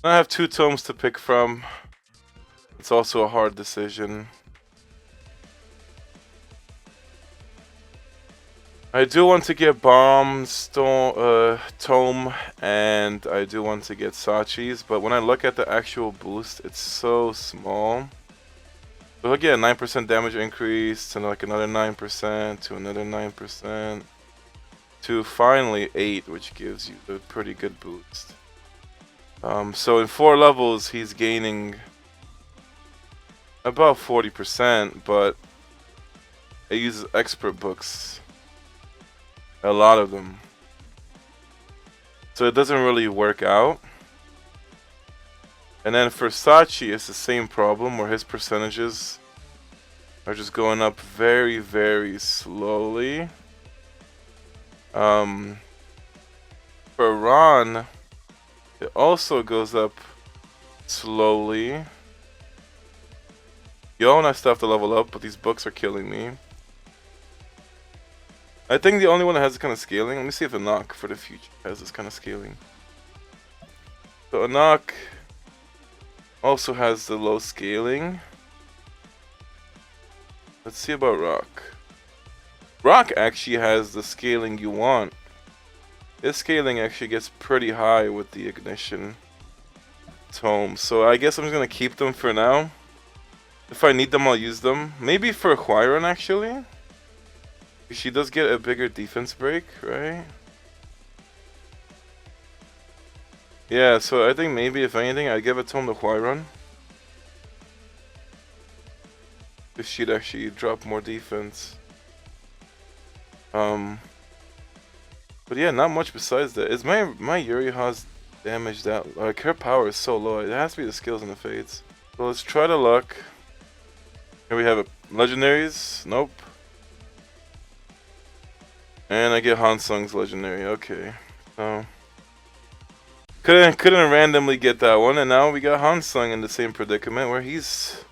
I have 2 tomes to pick from. It's also a hard decision. I do want to get Bomb Tome, and I do want to get Sachi's, but when I look at the actual boost, it's so small. So he'll get a 9% damage increase, to like another 9%, to another 9%, to finally 8, which gives you a pretty good boost. So in 4 levels, he's gaining about 40%, but it uses expert books. A lot of them. So it doesn't really work out. And then for Sachi, it's the same problem, where his percentages are just going up very, very slowly. For Ran, it also goes up slowly. Yon, I still have to level up, but these books are killing me. I think the only one that has this kind of scaling, let me see if Anak for the future has this kind of scaling. So Anak also has the low scaling. Let's see about Rock. Rock actually has the scaling you want. His scaling actually gets pretty high with the ignition tome. So I guess I'm just gonna keep them for now. If I need them, I'll use them. Maybe for Khun actually. She does get a bigger defense break, right? Yeah, so I think maybe if anything, I'd give a tome to Khun. If she'd actually drop more defense. But yeah, not much besides that. Is my Yuri has damaged out? Like, her power is so low. It has to be the skills and the fates. So let's try the luck. Here we have it. Legendaries. Nope. And I get Hansung's legendary. Okay. So couldn't randomly get that one, and now we got Hansung in the same predicament where he's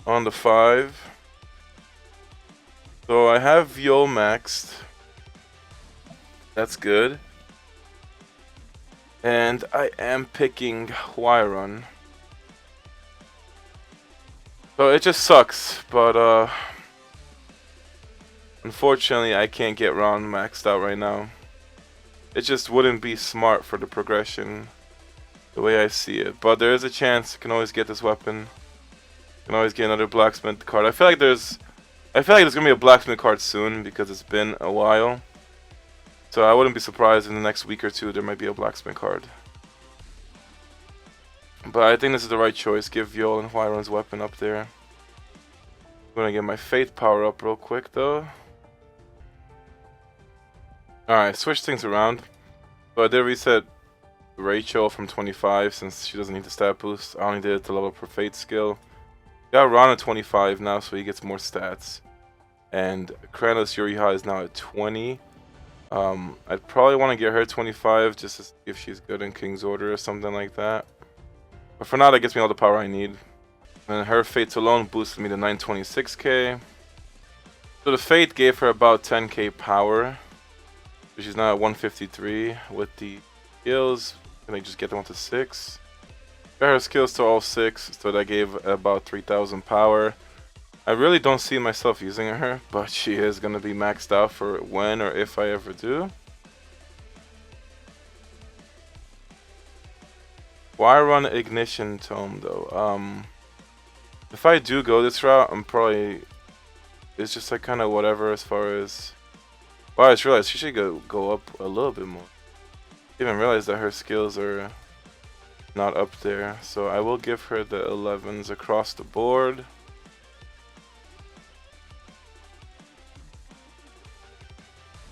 on the 5. So I have Yo maxed. That's good. And I am picking Huayron. So it just sucks, but unfortunately I can't get Ron maxed out right now. It just wouldn't be smart for the progression, the way I see it. But there is a chance I can always get this weapon. I can always get another blacksmith card. I feel like there's gonna be a blacksmith card soon because it's been a while. So I wouldn't be surprised in the next week or two there might be a blacksmith card. But I think this is the right choice. Give Yol and Huayron's weapon up there. I'm gonna get my faith power up real quick though. Alright, switch things around. So I did reset Rachel from 25 since she doesn't need the stat boost. I only did it to level up her faith skill. Got Ron at 25 now, so he gets more stats. And Kranos Yuri is now at 20. I'd probably want to get her 25 just to see if she's good in King's Order or something like that. But for now, that gets me all the power I need. And her Fates alone boosted me to 926k. So the Fate gave her about 10k power. So she's now at 153 with the skills. Can I just get them up to 6? Got her skills to all 6, so that gave about 3000 power. I really don't see myself using her, but she is going to be maxed out for when or if I ever do. Why run Ignition Tome though? If I do go this route, I'm probably... It's just like kind of whatever as far as... Wow, I just realized she should go up a little bit more. I didn't even realize that her skills are not up there. So I will give her the 11s across the board.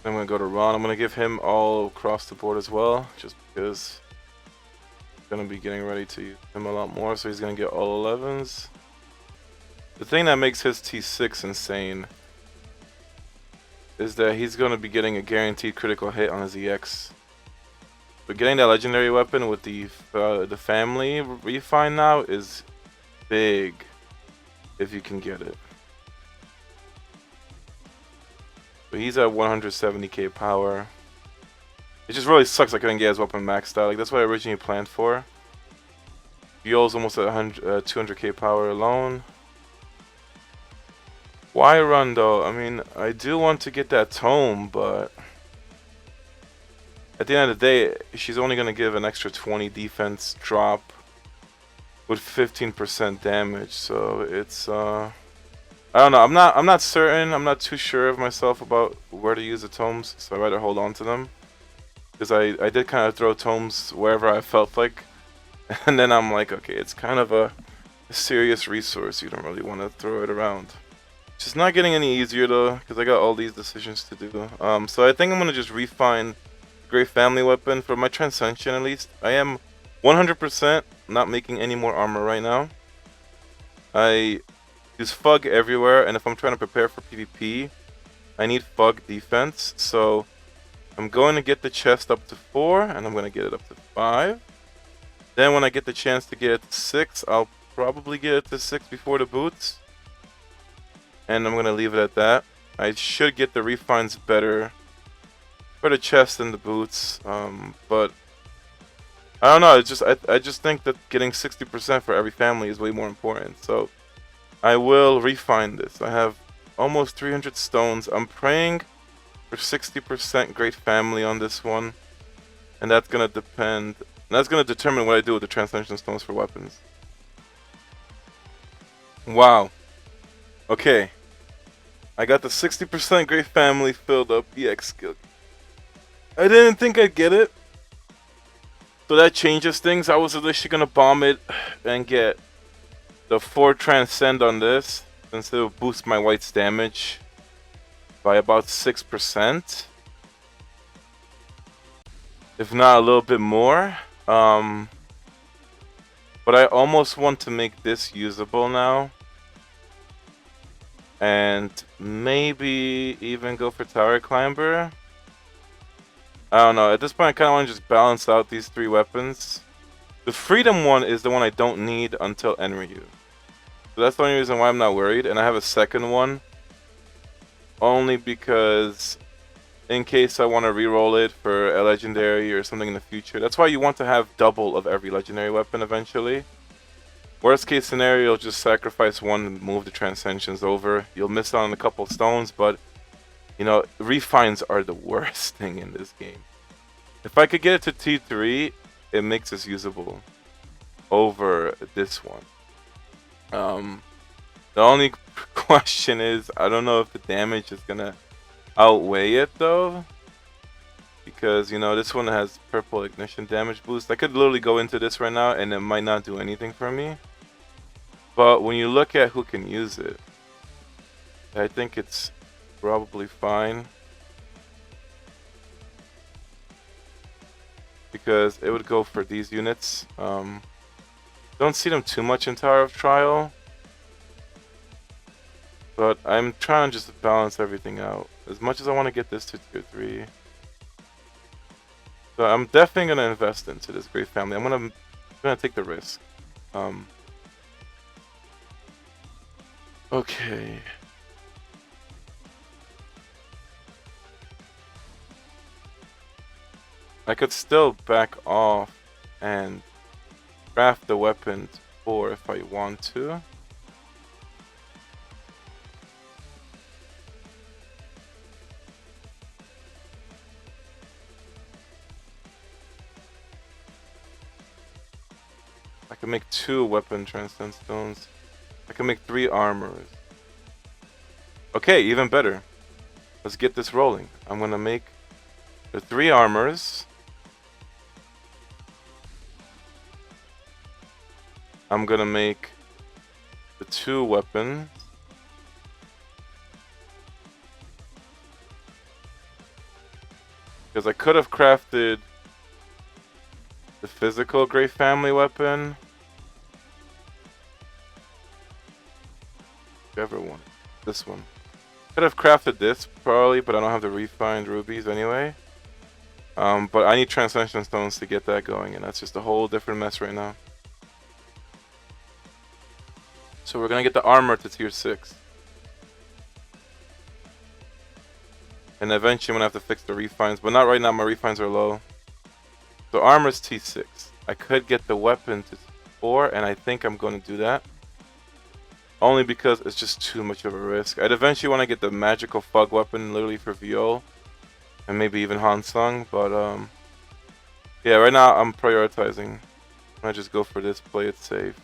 I'm going to go to Ron. I'm going to give him all across the board as well, just because I'm going to be getting ready to use him a lot more, so he's going to get all 11s. The thing that makes his T6 insane is that he's going to be getting a guaranteed critical hit on his EX. But getting that legendary weapon with the family refine now is big if you can get it. But he's at 170k power. It just really sucks I couldn't get his weapon maxed out. Like, that's what I originally planned for. Yol's almost at 200k power alone. Why run though? I mean, I do want to get that tome, but at the end of the day, she's only going to give an extra 20 defense drop with 15% damage. So it's I don't know. I'm not certain. I'm not too sure of myself about where to use the tomes, so I'd rather hold on to them. Because I did kind of throw tomes wherever I felt like. And then I'm like, okay, it's kind of a serious resource. You don't really want to throw it around. It's just not getting any easier though, because I got all these decisions to do. So I think I'm going to just refine Great Family Weapon for my Transcension at least. I am 100% not making any more armor right now. I use Fug everywhere, and if I'm trying to prepare for PvP, I need Fug defense. So I'm going to get the chest up to 4, and I'm going to get it up to 5. Then when I get the chance to get it to 6, I'll probably get it to 6 before the boots. And I'm going to leave it at that. I should get the refines better for the chest and the boots, but I don't know. I just think that getting 60% for every family is way more important. So I will refine this. I have almost 300 stones. I'm praying for 60% Great Family on this one, and that's gonna depend. That's gonna determine what I do with the Transcension stones for weapons. Wow. Okay. I got the 60% Great Family filled up EX skill. I didn't think I'd get it. So that changes things. I was initially gonna bomb it and get the 4 Transcend on this, since it will boost my white's damage by about 6%. If not a little bit more. But I almost want to make this usable now. And maybe even go for Tower Climber. I don't know. At this point, I kind of want to just balance out these 3 weapons. The Freedom one is the one I don't need until Enryu. So that's the only reason why I'm not worried. And I have a second one only because in case I want to re-roll it for a legendary or something in the future. That's why you want to have double of every legendary weapon eventually. Worst case scenario, you'll just sacrifice one and move the Transcensions over. You'll miss out on a couple stones, but you know, refines are the worst thing in this game. If I could get it to T3, it makes this usable over this one. The only question is, I don't know if the damage is gonna outweigh it though, because you know this one has purple ignition damage boost. I could literally go into this right now and it might not do anything for me, but when you look at who can use it, I think it's probably fine, because it would go for these units. Don't see them too much in Tower of Trial, but I'm trying to just balance everything out. As much as I want to get this to tier 3. So I'm definitely going to invest into this great family. I'm gonna take the risk. Okay. I could still back off and craft the weapon to 4 if I want to. I can make 2 weapon transcend stones. I can make 3 armors. Okay, even better. Let's get this rolling. I'm gonna make the 3 armors. I'm gonna make the 2 weapons. Because I could have crafted the physical Great Family weapon. Whichever one. This one. Could have crafted this probably, but I don't have the refined rubies anyway. But I need Transcension Stones to get that going, and that's just a whole different mess right now. So we're gonna get the armor to tier 6. And eventually I'm gonna have to fix the refines, but not right now, my refines are low. So armor's T6. I could get the weapon to 4, and I think I'm gonna do that. Only because it's just too much of a risk. I'd eventually want to get the magical fog weapon literally for Viol. And maybe even Hansung, but yeah, right now I'm prioritizing. I just go for this, play it safe.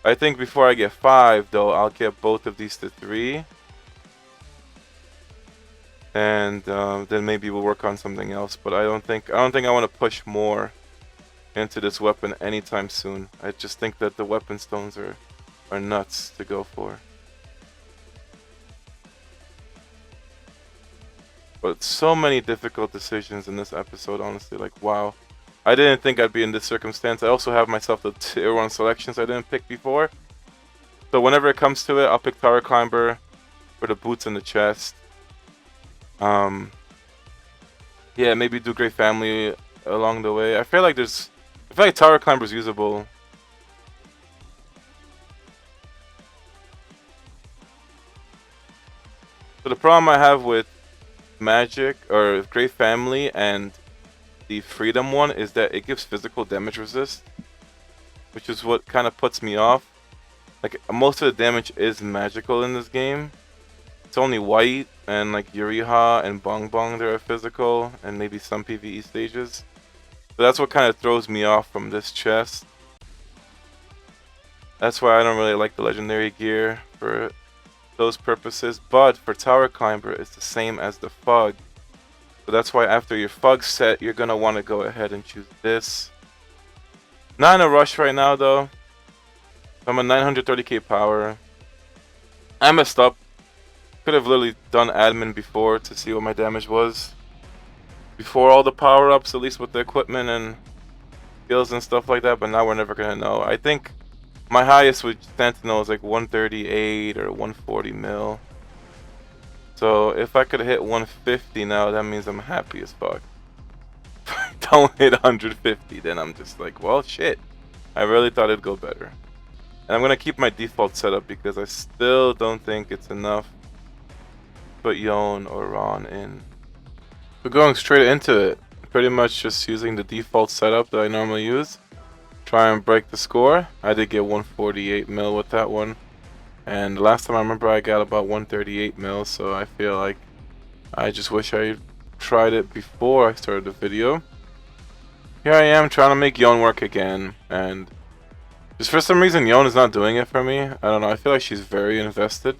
I think before I get 5 though, I'll get both of these to 3. And then maybe we'll work on something else, but I don't think I want to push more into this weapon anytime soon. I just think that the weapon stones are nuts to go for. But so many difficult decisions in this episode, honestly, like wow. I didn't think I'd be in this circumstance. I also have myself the tier 1 selections I didn't pick before. So whenever it comes to it, I'll pick Tower Climber for the boots and the chest. Yeah, maybe do Great Family along the way. I feel like Tower Climber is usable. So the problem I have with Magic or Great Family and the Freedom one is that it gives physical damage resist, which is what kind of puts me off. Like most of the damage is magical in this game. It's only white and like Yuriha and Bong Bong that are physical, and maybe some PvE stages. So that's what kind of throws me off from this chest. That's why I don't really like the legendary gear for those purposes. But for Tower Climber, it's the same as the Fug. So that's why after your Fug set, you're gonna want to go ahead and choose this. Not in a rush right now though. I'm at 930k power. I messed up. Could have literally done admin before to see what my damage was. Before all the power-ups, at least with the equipment and skills and stuff like that, but now we're never gonna know. I think my highest with Sentinel is like 138 or 140 mil. So if I could hit 150 now, that means I'm happy as fuck. If I don't hit 150, then I'm just like, well, shit. I really thought it'd go better. And I'm gonna keep my default setup because I still don't think it's enough put Yon or Ran in. We're going straight into it. Pretty much just using the default setup that I normally use. Try and break the score. I did get 148 mil with that one. And last time I remember I got about 138 mil, so I feel like I just wish I tried it before I started the video. Here I am trying to make Yon work again, and just for some reason Yon is not doing it for me. I don't know, I feel like she's very invested.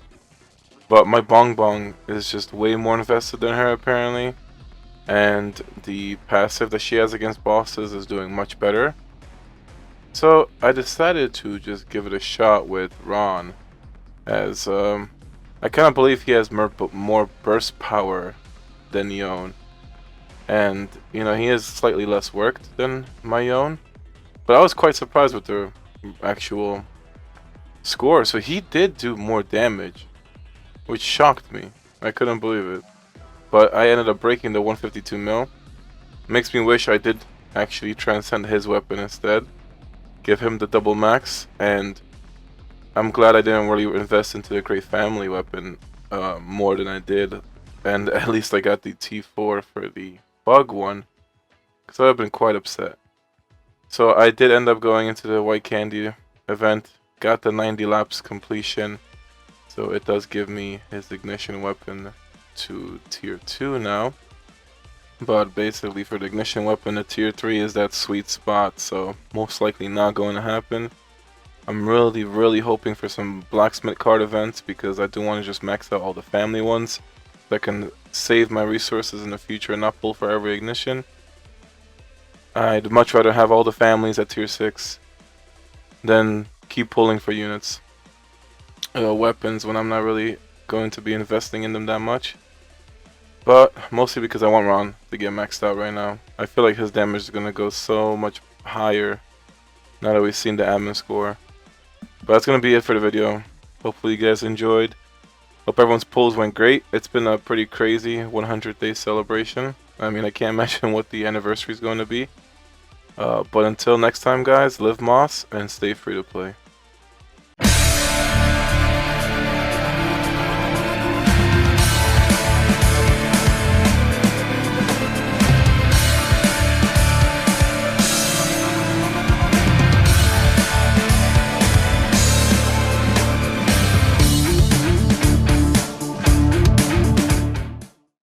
But my Bong Bong is just way more invested than her apparently. And the passive that she has against bosses is doing much better. So I decided to just give it a shot with Ran, as I kind of believe he has more burst power than Yon. And, you know, he is slightly less worked than my Yon. But I was quite surprised with the actual score. So he did do more damage, which shocked me. I couldn't believe it. But I ended up breaking the 152 mil. Makes me wish I did actually transcend his weapon instead. Give him the double max. And I'm glad I didn't really invest into the Great Family weapon more than I did. And at least I got the T4 for the bug one, because I would have been quite upset. So I did end up going into the White Candy event. Got the 90 laps completion. So it does give me his ignition weapon to tier 2 now. But basically for the ignition weapon, the tier 3 is that sweet spot, so most likely not going to happen. I'm really hoping for some blacksmith card events, because I do want to just max out all the family ones that can save my resources in the future and not pull for every ignition. I'd much rather have all the families at tier 6 than keep pulling for units. Weapons when I'm not really going to be investing in them that much. But mostly because I want Ran to get maxed out right now. I feel like his damage is going to go so much higher now that we've seen the admin score. But that's going to be it for the video. Hopefully you guys enjoyed. Hope everyone's pulls went great. It's been a pretty crazy 100-day celebration. I mean, I can't imagine what the anniversary is going to be. But until next time, guys, live Moss and stay free to play.